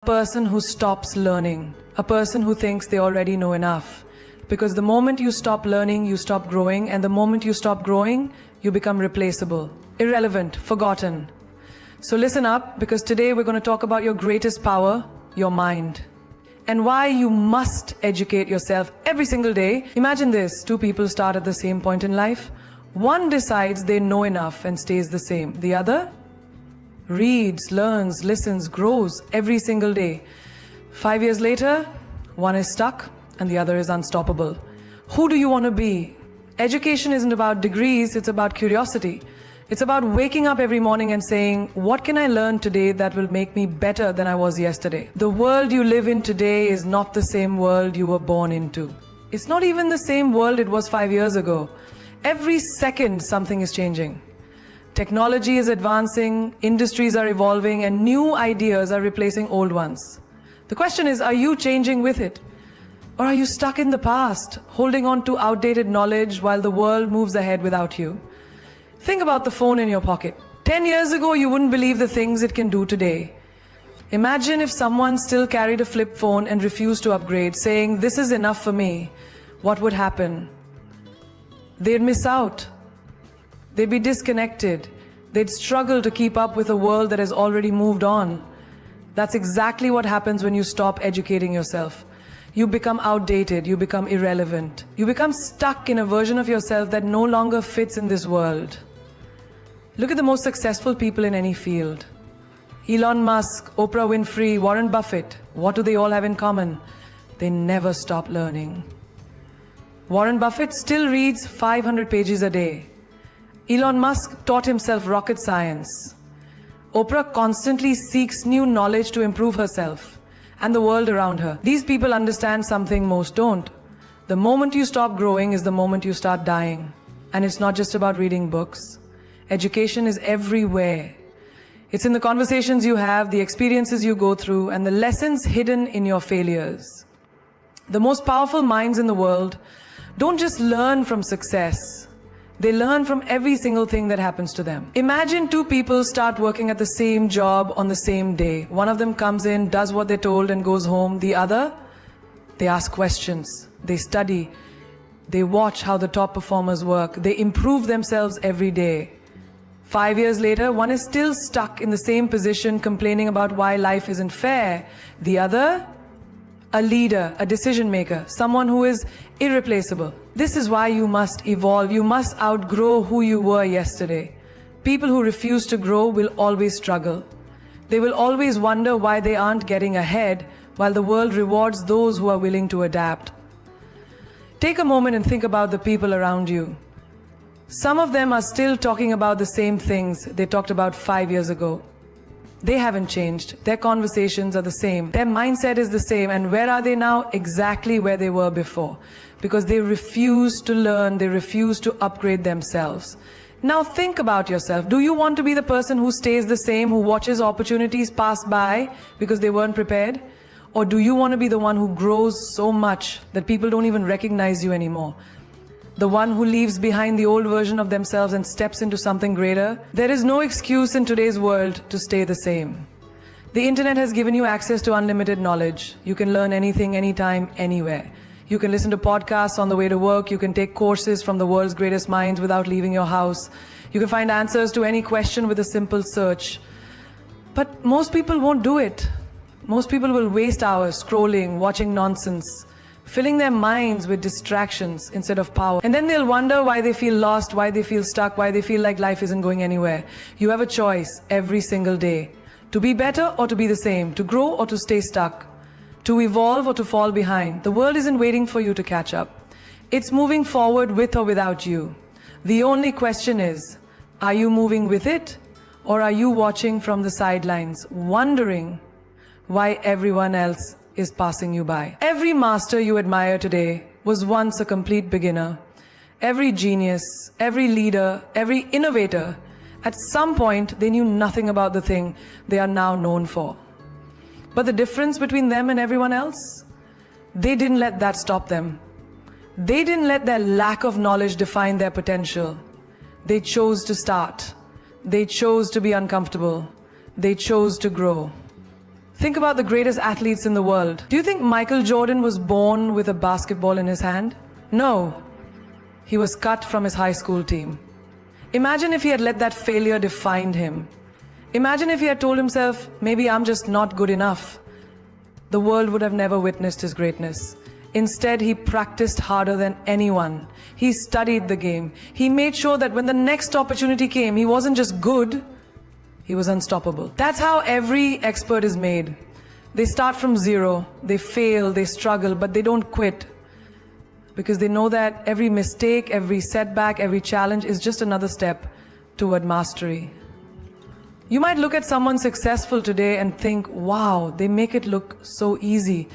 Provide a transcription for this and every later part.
person who stops learning, a person who thinks they already know enough. Because the moment you stop learning, you stop growing, and the moment you stop growing, you become replaceable, irrelevant, forgotten. So listen up, because today we're going to talk about your greatest power, your mind, and why you must educate yourself every single day. Imagine this, two people start at the same point in life. One decides they know enough and stays the same. The other reads, learns, listens, grows every single day. 5 years later, one is stuck and the other is unstoppable. Who do you want to be? Education isn't about degrees, it's about curiosity. It's about waking up every morning and saying, what can I learn today that will make me better than I was yesterday? The world you live in today is not the same world you were born into. It's not even the same world it was 5 years ago. Every second, something is changing. Technology is advancing, industries are evolving, and new ideas are replacing old ones. The question is, are you changing with it? Or are you stuck in the past, holding on to outdated knowledge while the world moves ahead without you? Think about the phone in your pocket. 10 years ago, you wouldn't believe the things it can do today. Imagine if someone still carried a flip phone and refused to upgrade, saying, this is enough for me. What would happen? They'd miss out. They'd be disconnected. They'd struggle to keep up with a world that has already moved on. That's exactly what happens when you stop educating yourself. You become outdated, you become irrelevant. You become stuck in a version of yourself that no longer fits in this world. Look at the most successful people in any field. Elon Musk, Oprah Winfrey, Warren Buffett. What do they all have in common? They never stop learning. Warren Buffett still reads 500 pages a day. Elon Musk taught himself rocket science. Oprah constantly seeks new knowledge to improve herself and the world around her. These people understand something most don't. The moment you stop growing is the moment you start dying. And it's not just about reading books. Education is everywhere. It's in the conversations you have, the experiences you go through, and the lessons hidden in your failures. The most powerful minds in the world don't just learn from success. They learn from every single thing that happens to them. Imagine two people start working at the same job on the same day. One of them comes in, does what they're told and goes home. The other, they ask questions. They study. They watch how the top performers work. They improve themselves every day. 5 years later, one is still stuck in the same position, complaining about why life isn't fair. The other, a leader, a decision maker, someone who is irreplaceable. This is why you must evolve. You must outgrow who you were yesterday. People who refuse to grow will always struggle. They will always wonder why they aren't getting ahead, while the world rewards those who are willing to adapt. Take a moment and think about the people around you. Some of them are still talking about the same things they talked about 5 years ago. They haven't changed. Their conversations are the same. Their mindset is the same. And where are they now? Exactly where they were before. Because they refuse to learn. They refuse to upgrade themselves. Now think about yourself. Do you want to be the person who stays the same, who watches opportunities pass by because they weren't prepared? Or do you want to be the one who grows so much that people don't even recognize you anymore? The one who leaves behind the old version of themselves and steps into something greater? There is no excuse in today's world to stay the same. The internet has given you access to unlimited knowledge. You can learn anything, anytime, anywhere. You can listen to podcasts on the way to work. You can take courses from the world's greatest minds without leaving your house. You can find answers to any question with a simple search. But most people won't do it. Most people will waste hours scrolling, watching nonsense, filling their minds with distractions instead of power. And then they'll wonder why they feel lost, why they feel stuck, why they feel like life isn't going anywhere. You have a choice every single day. To be better or to be the same. To grow or to stay stuck. To evolve or to fall behind. The world isn't waiting for you to catch up. It's moving forward with or without you. The only question is, are you moving with it? Or are you watching from the sidelines, wondering why everyone else is passing you by? Every master you admire today was once a complete beginner. Every genius, every leader, every innovator, at some point they knew nothing about the thing they are now known for. But the difference between them and everyone else? They didn't let that stop them. They didn't let their lack of knowledge define their potential. They chose to start. They chose to be uncomfortable. They chose to grow. Think about the greatest athletes in the world. Do you think Michael Jordan was born with a basketball in his hand? No. He was cut from his high school team. Imagine if he had let that failure define him. Imagine if he had told himself, maybe I'm just not good enough. The world would have never witnessed his greatness. Instead, he practiced harder than anyone. He studied the game. He made sure that when the next opportunity came, he wasn't just good, he was unstoppable. That's how every expert is made. They start from zero, they fail, they struggle, but they don't quit. Because they know that every mistake, every setback, every challenge is just another step toward mastery. You might look at someone successful today and think, wow, they make it look so easy.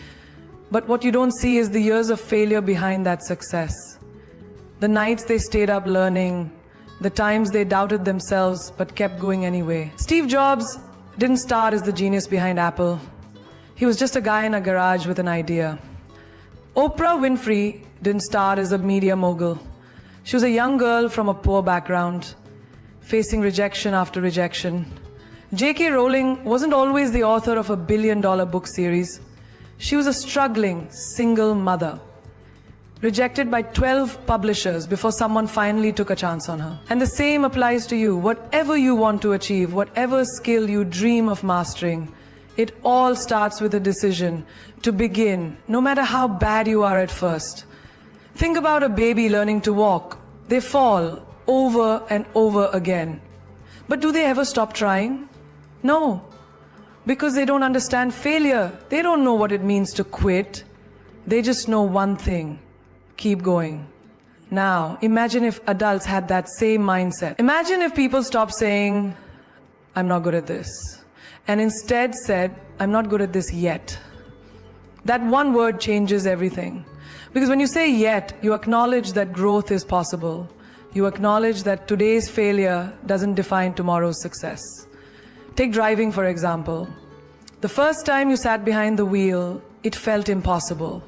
But what you don't see is the years of failure behind that success. The nights they stayed up learning, the times they doubted themselves but kept going anyway. Steve Jobs didn't start as the genius behind Apple. He was just a guy in a garage with an idea. Oprah Winfrey didn't start as a media mogul. She was a young girl from a poor background, facing rejection after rejection. J.K. Rowling wasn't always the author of a billion-dollar book series. She was a struggling single mother, rejected by 12 publishers before someone finally took a chance on her. And the same applies to you. Whatever you want to achieve, whatever skill you dream of mastering, it all starts with a decision to begin, no matter how bad you are at first. Think about a baby learning to walk. They fall over and over again. But do they ever stop trying? No, because they don't understand failure. They don't know what it means to quit. They just know one thing: keep going. Now, imagine if adults had that same mindset. Imagine if people stopped saying, I'm not good at this, and instead said, I'm not good at this yet. That one word changes everything. Because when you say yet, you acknowledge that growth is possible. You acknowledge that today's failure doesn't define tomorrow's success. Take driving, for example. The first time you sat behind the wheel, it felt impossible.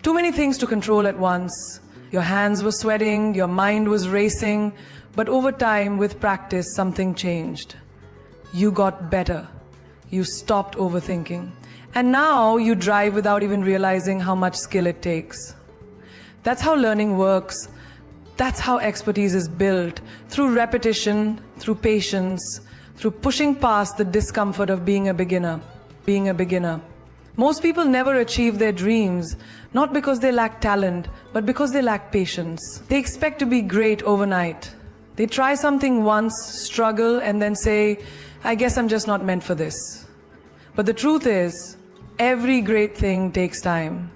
Too many things to control at once. Your hands were sweating, your mind was racing, but over time, with practice, something changed. You got better. You stopped overthinking. And now you drive without even realizing how much skill it takes. That's how learning works. That's how expertise is built, through repetition, through patience, through pushing past the discomfort of being a beginner. Most people never achieve their dreams, not because they lack talent, but because they lack patience. They expect to be great overnight. They try something once, struggle, and then say, I guess I'm just not meant for this. But the truth is, every great thing takes time.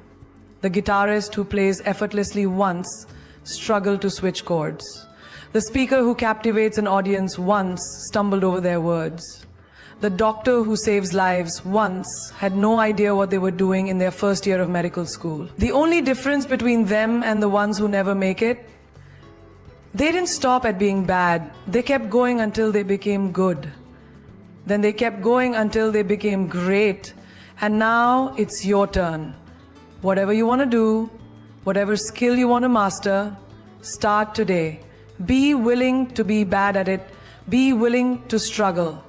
The guitarist who plays effortlessly once struggled to switch chords. The speaker who captivates an audience once stumbled over their words. The doctor who saves lives once had no idea what they were doing in their first year of medical school. The only difference between them and the ones who never make it, they didn't stop at being bad. They kept going until they became good. Then they kept going until they became great. And now it's your turn. Whatever you want to do, whatever skill you want to master, start today. Be willing to be bad at it. Be willing to struggle.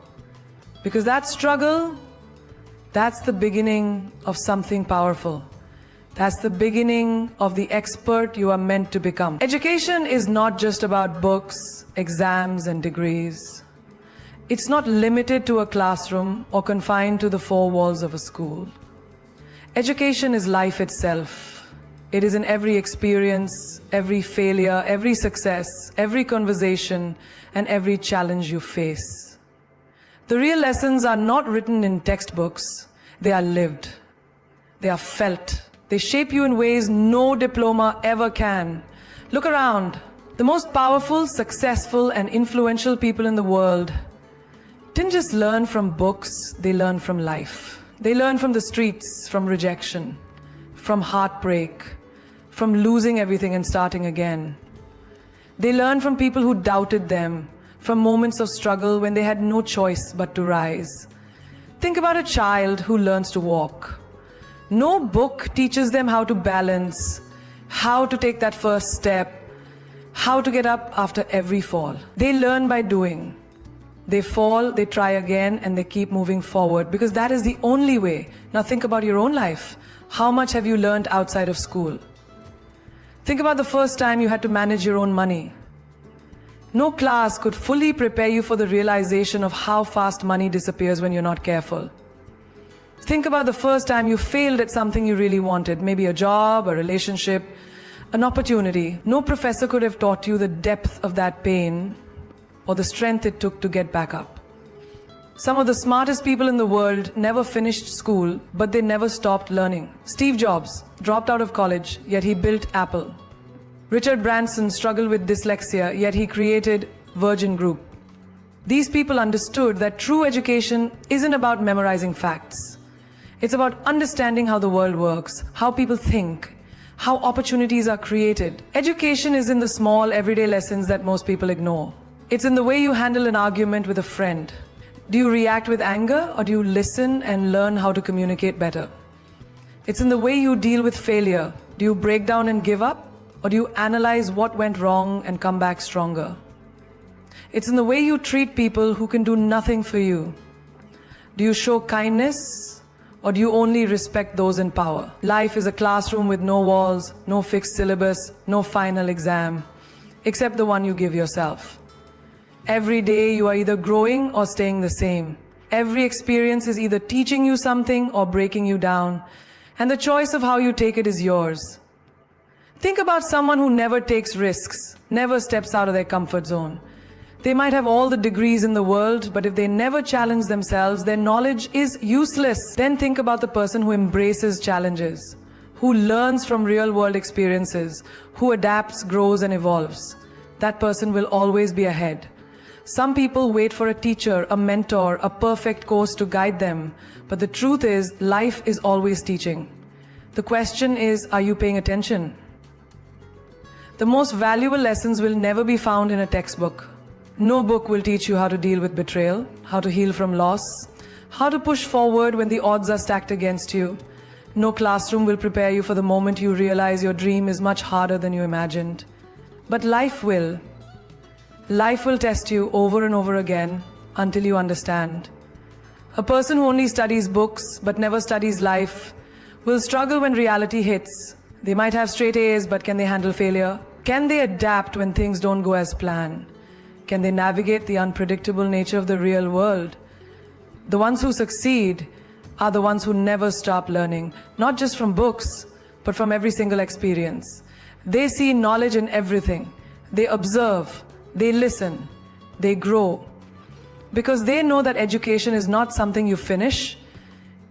Because that struggle, that's the beginning of something powerful. That's the beginning of the expert you are meant to become. Education is not just about books, exams, and degrees. It's not limited to a classroom or confined to the four walls of a school. Education is life itself. It is in every experience, every failure, every success, every conversation, and every challenge you face. The real lessons are not written in textbooks. They are lived. They are felt. They shape you in ways no diploma ever can. Look around. The most powerful, successful, and influential people in the world didn't just learn from books, they learned from life. They learned from the streets, from rejection, from heartbreak, from losing everything and starting again. They learned from people who doubted them, from moments of struggle when they had no choice but to rise. Think about a child who learns to walk. No book teaches them how to balance, how to take that first step, how to get up after every fall. They learn by doing. They fall, they try again, and they keep moving forward because that is the only way. Now think about your own life. How much have you learned outside of school? Think about the first time you had to manage your own money. No class could fully prepare you for the realization of how fast money disappears when you're not careful. Think about the first time you failed at something you really wanted, maybe a job, a relationship, an opportunity. No professor could have taught you the depth of that pain or the strength it took to get back up. Some of the smartest people in the world never finished school, but they never stopped learning. Steve Jobs dropped out of college, yet he built Apple. Richard Branson struggled with dyslexia, yet he created Virgin Group. These people understood that true education isn't about memorizing facts. It's about understanding how the world works, how people think, how opportunities are created. Education is in the small, everyday lessons that most people ignore. It's in the way you handle an argument with a friend. Do you react with anger, or do you listen and learn how to communicate better? It's in the way you deal with failure. Do you break down and give up, or do you analyze what went wrong and come back stronger? It's in the way you treat people who can do nothing for you. Do you show kindness, or do you only respect those in power? Life is a classroom with no walls, no fixed syllabus, no final exam, except the one you give yourself. Every day you are either growing or staying the same. Every experience is either teaching you something or breaking you down, and the choice of how you take it is yours. Think about someone who never takes risks, never steps out of their comfort zone. They might have all the degrees in the world, but if they never challenge themselves, their knowledge is useless. Then think about the person who embraces challenges, who learns from real-world experiences, who adapts, grows, and evolves. That person will always be ahead. Some people wait for a teacher, a mentor, a perfect course to guide them, but the truth is, life is always teaching. The question is, are you paying attention? The most valuable lessons will never be found in a textbook. No book will teach you how to deal with betrayal, how to heal from loss, how to push forward when the odds are stacked against you. No classroom will prepare you for the moment you realize your dream is much harder than you imagined. But life will. Life will test you over and over again until you understand. A person who only studies books but never studies life will struggle when reality hits. They might have straight A's, but can they handle failure? Can they adapt when things don't go as planned? Can they navigate the unpredictable nature of the real world? The ones who succeed are the ones who never stop learning, not just from books, but from every single experience. They see knowledge in everything. They observe, they listen, they grow. Because they know that education is not something you finish,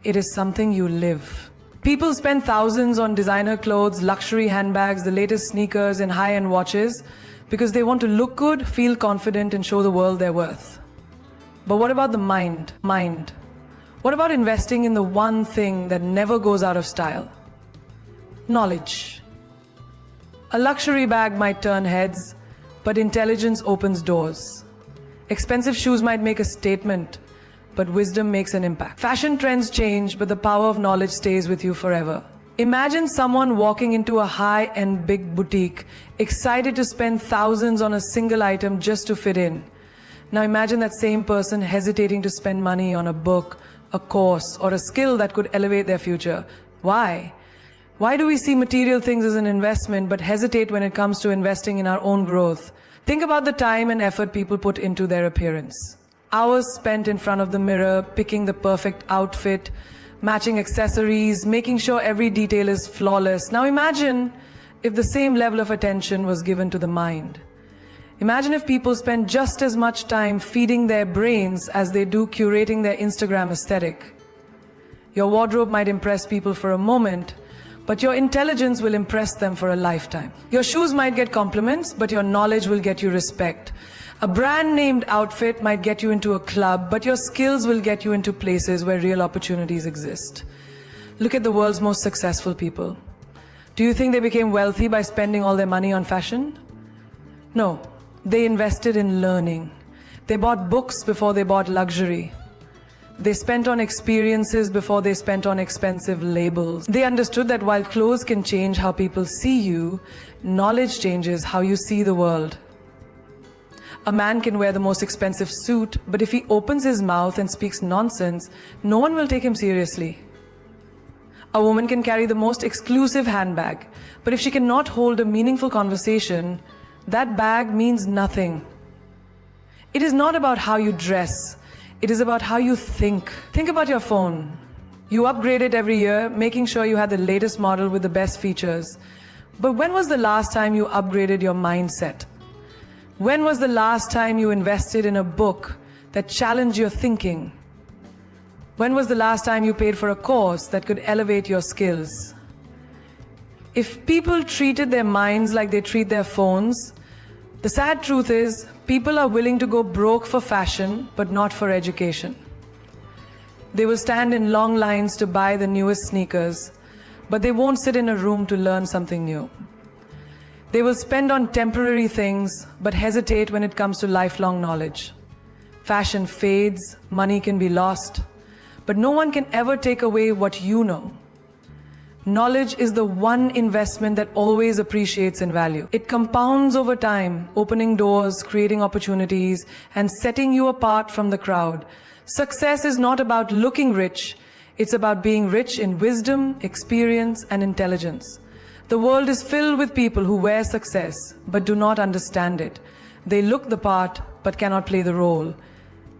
it is something you live. People spend thousands on designer clothes, luxury handbags, the latest sneakers, and high-end watches because they want to look good, feel confident, and show the world their worth. But what about the mind? What about investing in the one thing that never goes out of style? Knowledge. A luxury bag might turn heads, but intelligence opens doors. Expensive shoes might make a statement, but wisdom makes an impact. Fashion trends change, but the power of knowledge stays with you forever. Imagine someone walking into a high-end big boutique, excited to spend thousands on a single item just to fit in. Now imagine that same person hesitating to spend money on a book, a course, or a skill that could elevate their future. Why? Why do we see material things as an investment but hesitate when it comes to investing in our own growth? Think about the time and effort people put into their appearance. Hours spent in front of the mirror, picking the perfect outfit, matching accessories, making sure every detail is flawless. Now imagine if the same level of attention was given to the mind. Imagine if people spent just as much time feeding their brains as they do curating their Instagram aesthetic. Your wardrobe might impress people for a moment, but your intelligence will impress them for a lifetime. Your shoes might get compliments, but your knowledge will get you respect. A brand-named outfit might get you into a club, but your skills will get you into places where real opportunities exist. Look at the world's most successful people. Do you think they became wealthy by spending all their money on fashion? No, they invested in learning. They bought books before they bought luxury. They spent on experiences before they spent on expensive labels. They understood that while clothes can change how people see you, knowledge changes how you see the world. A man can wear the most expensive suit, but if he opens his mouth and speaks nonsense, no one will take him seriously. A woman can carry the most exclusive handbag, but if she cannot hold a meaningful conversation, that bag means nothing. It is not about how you dress, it is about how you think. Think about your phone. You upgrade it every year, making sure you have the latest model with the best features. But when was the last time you upgraded your mindset? When was the last time you invested in a book that challenged your thinking? When was the last time you paid for a course that could elevate your skills? If people treated their minds like they treat their phones, the sad truth is people are willing to go broke for fashion, but not for education. They will stand in long lines to buy the newest sneakers, but they won't sit in a room to learn something new. They will spend on temporary things, but hesitate when it comes to lifelong knowledge. Fashion fades, money can be lost, but no one can ever take away what you know. Knowledge is the one investment that always appreciates in value. It compounds over time, opening doors, creating opportunities, and setting you apart from the crowd. Success is not about looking rich, it's about being rich in wisdom, experience, and intelligence. The world is filled with people who wear success, but do not understand it. They look the part, but cannot play the role.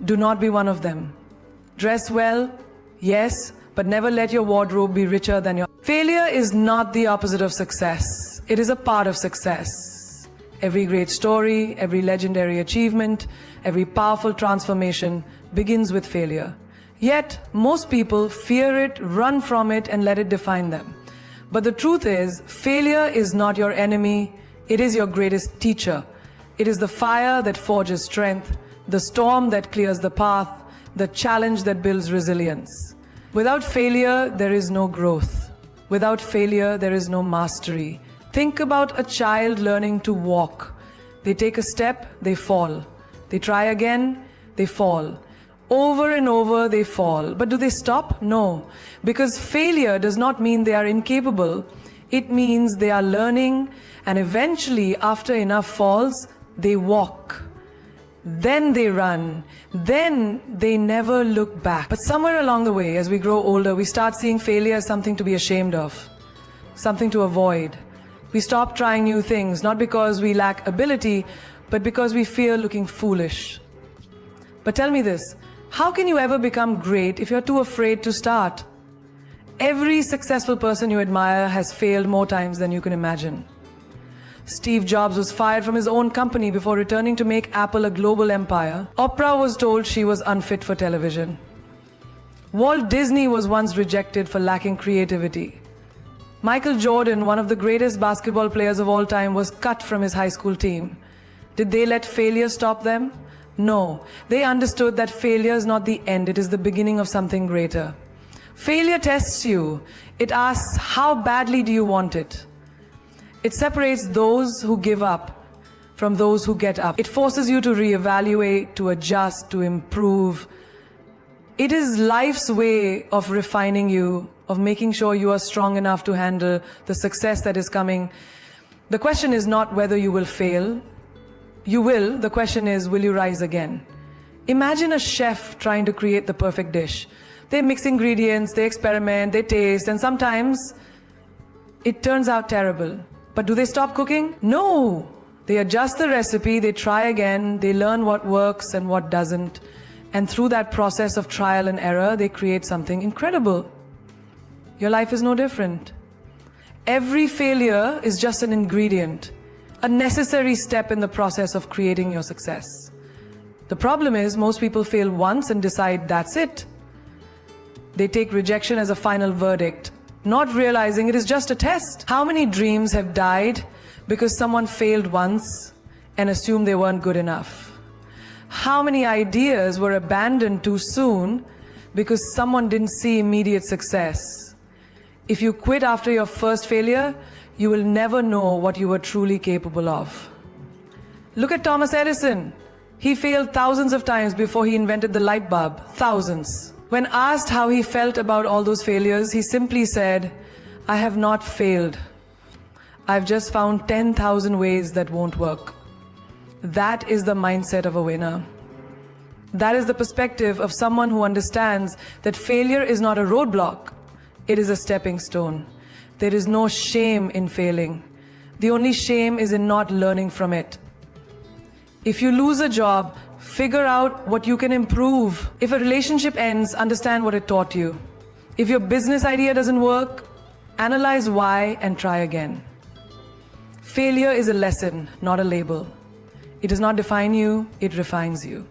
Do not be one of them. Dress well, yes, but never let your wardrobe be richer than your... Failure is not the opposite of success. It is a part of success. Every great story, every legendary achievement, every powerful transformation begins with failure. Yet, most people fear it, run from it, and let it define them. But the truth is, failure is not your enemy, it is your greatest teacher. It is the fire that forges strength, the storm that clears the path, the challenge that builds resilience. Without failure, there is no growth. Without failure, there is no mastery. Think about a child learning to walk. They take a step, they fall. They try again, they fall. Over and over, they fall. But do they stop? No. Because failure does not mean they are incapable. It means they are learning, and eventually, after enough falls, they walk. Then they run. Then they never look back. But somewhere along the way, as we grow older, we start seeing failure as something to be ashamed of, something to avoid. We stop trying new things, not because we lack ability, but because we fear looking foolish. But tell me this, how can you ever become great if you're too afraid to start? Every successful person you admire has failed more times than you can imagine. Steve Jobs was fired from his own company before returning to make Apple a global empire. Oprah was told she was unfit for television. Walt Disney was once rejected for lacking creativity. Michael Jordan, one of the greatest basketball players of all time, was cut from his high school team. Did they let failure stop them? No. They understood that failure is not the end, it is the beginning of something greater. Failure tests you. It asks, how badly do you want it? It separates those who give up from those who get up. It forces you to reevaluate, to adjust, to improve. It is life's way of refining you, of making sure you are strong enough to handle the success that is coming. The question is not whether you will fail. You will. The question is, will you rise again? Imagine a chef trying to create the perfect dish. They mix ingredients, they experiment, they taste, and sometimes it turns out terrible. But do they stop cooking? No! They adjust the recipe, they try again, they learn what works and what doesn't. And through that process of trial and error, they create something incredible. Your life is no different. Every failure is just an ingredient, a necessary step in the process of creating your success. The problem is, most people fail once and decide that's it. They take rejection as a final verdict, not realizing it is just a test. How many dreams have died because someone failed once and assumed they weren't good enough? How many ideas were abandoned too soon because someone didn't see immediate success? If you quit after your first failure, you will never know what you were truly capable of. Look at Thomas Edison. He failed thousands of times before he invented the light bulb. Thousands. When asked how he felt about all those failures, he simply said, I have not failed. I've just found 10,000 ways that won't work. That is the mindset of a winner. That is the perspective of someone who understands that failure is not a roadblock, it is a stepping stone. There is no shame in failing. The only shame is in not learning from it. If you lose a job, figure out what you can improve. If a relationship ends, understand what it taught you. If your business idea doesn't work, analyze why and try again. Failure is a lesson, not a label. It does not define you, it refines you.